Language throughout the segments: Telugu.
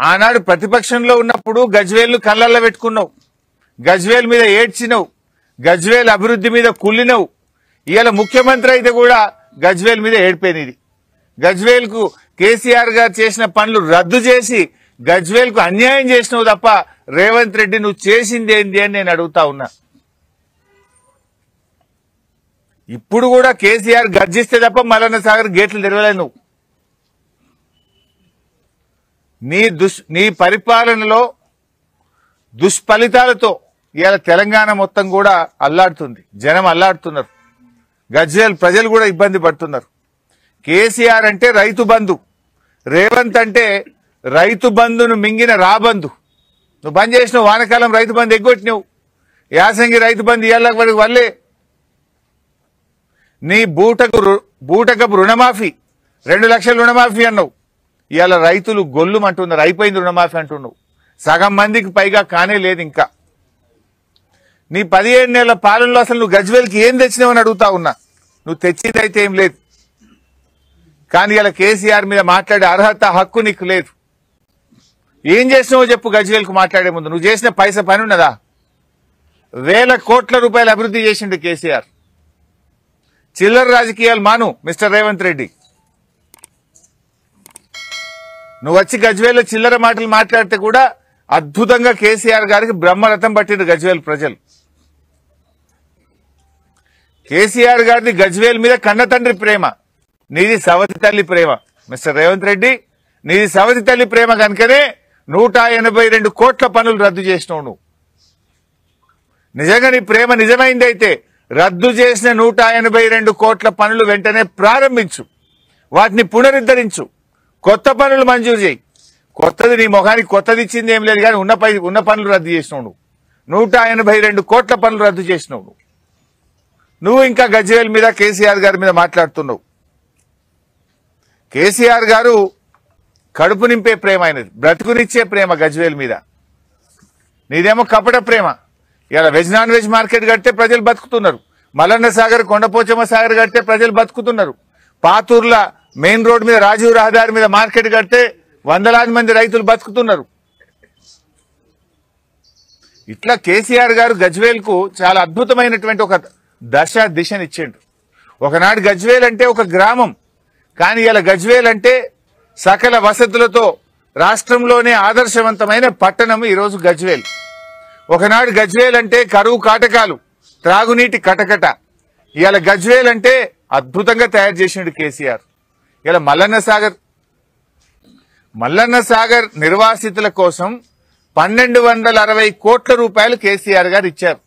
ఆనాడు ప్రతిపక్షంలో ఉన్నప్పుడు గజ్వేల్ను కళ్ళల్లో పెట్టుకున్నావు, గజ్వేల్ మీద ఏడ్చినవు, గజ్వేల్ అభివృద్ధి మీద కుళ్ళినవు. ఇవాళ ముఖ్యమంత్రి అయితే కూడా గజ్వేల్ మీద ఏడిపోయినది. గజ్వేల్ కు కేసీఆర్ గారు చేసిన పనులు రద్దు చేసి గజ్వేల్ కు అన్యాయం చేసినావు తప్ప రేవంత్ రెడ్డి నువ్వు చేసింది ఏంది అని నేను అడుగుతా ఉన్నా. ఇప్పుడు కూడా కేసీఆర్ గర్జిస్తే తప్ప మల్లన్న సాగర్ గేట్లు తెరవలేదు. నువ్వు నీ పరిపాలనలో దుష్ఫలితాలతో ఇవాళ తెలంగాణ మొత్తం కూడా అల్లాడుతుంది, జనం అల్లాడుతున్నారు, గజ్వేల్ ప్రజలు కూడా ఇబ్బంది పడుతున్నారు. కేసీఆర్ అంటే రైతు బంధు, రేవంత్ అంటే రైతు బంధును మింగిన రాబంధు. నువ్వు బంద్ చేసినావు, వానకాలం రైతు బంధు ఎగ్గొట్టినావు, యాసంగి రైతు బంధు ఇవాళ వల్లే. నీ బూటకపు రుణమాఫీ 2 లక్షల రుణమాఫీ అన్నావు, ఇవాళ రైతులు గొల్లుమంటున్నారు, అయిపోయింది రుణమాఫీ అంటున్నావు. సగం మందికి పైగా కానే లేదు. ఇంకా నీ 17 నెలల పాలనలో అసలు నువ్వు గజ్వేల్కి ఏం తెచ్చినావని అడుగుతా ఉన్నా. నువ్వు తెచ్చిందైతే ఏం లేదు, కానీ ఇలా కేసీఆర్ మీద మాట్లాడే అర్హత హక్కు నీకు లేదు. ఏం చేసినావో చెప్పు. గజ్వేల్కు మాట్లాడే ముందు నువ్వు చేసిన పని ఉన్నదా? వేల కోట్ల రూపాయలు అభివృద్ధి చేసిండు కేసీఆర్. చిల్లర రాజకీయాలు మాను మిస్టర్ రేవంత్ రెడ్డి. నువ్వు వచ్చి గజ్వేల్లో చిల్లర మాటలు మాట్లాడితే కూడా అద్భుతంగా కేసీఆర్ గారికి బ్రహ్మరథం పట్టిండు గజ్వేల్ ప్రజలు. కేసీఆర్ గారిది గజ్వేల్ మీద కన్న తండ్రి ప్రేమ, నీది సవతి తల్లి ప్రేమ. మిస్టర్ రేవంత్ రెడ్డి, నీది సవతి తల్లి ప్రేమ కనుకనే 182 కోట్ల పనులు రద్దు చేసినావు. నువ్వు నిజంగా నీ ప్రేమ నిజమైందైతే రద్దు చేసిన 182 కోట్ల పనులు వెంటనే ప్రారంభించు, వాటిని పునరుద్ధరించు, కొత్త పనులు మంజూరు చేయి. కొత్తది నీ మొహానికి కొత్తది ఇచ్చింది ఏం లేదు, కానీ ఉన్న పనులు రద్దు చేసినావు. నువ్వు 182 కోట్ల పనులు రద్దు చేసినావు. నువ్వు ఇంకా గజ్వేల్ మీద కేసీఆర్ గారి మీద మాట్లాడుతున్నావు. కేసీఆర్ గారు కడుపు నింపే ప్రేమ అయినది, బ్రతుకునిచ్చే ప్రేమ గజ్వేల్ మీద. నీదేమో కపట ప్రేమ. ఇలా వెజ్ నాన్ వెజ్ మార్కెట్ కడితే ప్రజలు బతుకుతున్నారు, మల్లన్న సాగర్ కొండపోచమ్మ సాగర్ కడితే ప్రజలు బతుకుతున్నారు, పాతూర్ల మెయిన్ రోడ్ మీద రాజీవ్ రహదారి మీద మార్కెట్ కడితే వందలాది మంది రైతులు బతుకుతున్నారు. ఇట్లా కేసీఆర్ గారు గజ్వేల్ కు చాలా అద్భుతమైనటువంటి ఒక దిశనిచ్చిండు. ఒకనాడు గజ్వేల్ అంటే ఒక గ్రామం, కానీ ఇలా గజ్వేల్ అంటే సకల వసతులతో రాష్ట్రంలోనే ఆదర్శవంతమైన పట్టణం ఈరోజు గజ్వేల్. ఒకనాడు గజ్వేల్ అంటే కరువు కాటకాలు, త్రాగునీటి కటకట. ఇవాళ గజ్వేల్ అంటే అద్భుతంగా తయారు చేసిండు కేసీఆర్. ఇలా మల్లన్న సాగర్ నిర్వాసితుల కోసం 1260 కోట్ల రూపాయలు కేసీఆర్ గారు ఇచ్చారు.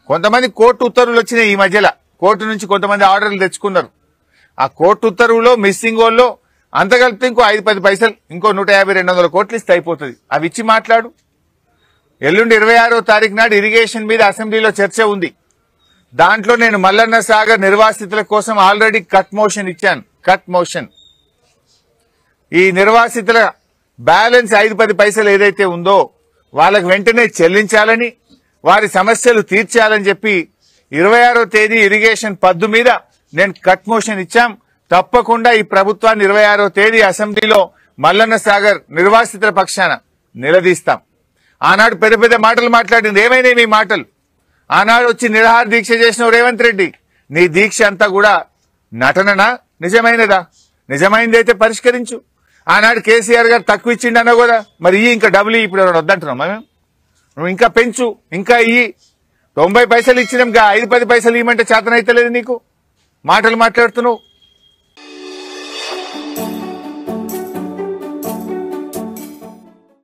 కొంతమంది కోర్టు ఉత్తర్వులు వచ్చినాయి ఈ మధ్యలో, కోర్టు నుంచి కొంతమంది ఆర్డర్లు తెచ్చుకున్నారు. ఆ కోర్టు ఉత్తర్వులో మిస్సింగ్ వాళ్ళు అంత కలిపితే ఇంకో 5-10 పైసలు, ఇంకో 150-200 కోట్లు ఇస్తే అయిపోతుంది. అవి ఇచ్చి మాట్లాడు. ఎల్లుండి 26వ తారీఖు నాడు ఇరిగేషన్ మీద అసెంబ్లీలో చర్చ ఉంది. దాంట్లో నేను మల్లన్న సాగర్ నిర్వాసితుల కోసం ఆల్రెడీ కట్ మోషన్ ఇచ్చాను. కట్ మోషన్ ఈ నిర్వాసితుల బ్యాలెన్స్ 5-10 పైసలు ఏదైతే ఉందో వాళ్ళకి వెంటనే చెల్లించాలని, వారి సమస్యలు తీర్చాలని చెప్పి 26వ తేదీ ఇరిగేషన్ పద్దు మీద నేను కట్ మోషన్ ఇచ్చాం. తప్పకుండా ఈ ప్రభుత్వాన్ని 26వ తేదీ అసెంబ్లీలో మల్లన్న సాగర్ నిర్వాసితుల పక్షాన నిలదీస్తాం. ఆనాడు పెద్ద పెద్ద మాటలు మాట్లాడింది, ఏమైనాయి మీ మాటలు? ఆనాడు వచ్చి నిరాహార దీక్ష చేసిన రేవంత్ రెడ్డి, నీ దీక్ష అంతా కూడా నటననా, నిజమైనదా? నిజమైందైతే పరిష్కరించు. ఆనాడు కేసీఆర్ గారు తక్కువ ఇచ్చిండన్నా కూడా మరి ఇంకా డబ్బులు ఇప్పుడు ఎవరు వద్దంటున్నాం మేము? నువ్వు ఇంకా పెంచు, ఇంకా 90 పైసలు ఇచ్చినాం, 5-10 పైసలు ఇవ్వమంటే చేతనైతలేదు నీకు, మాటలు మాట్లాడుతున్నావు.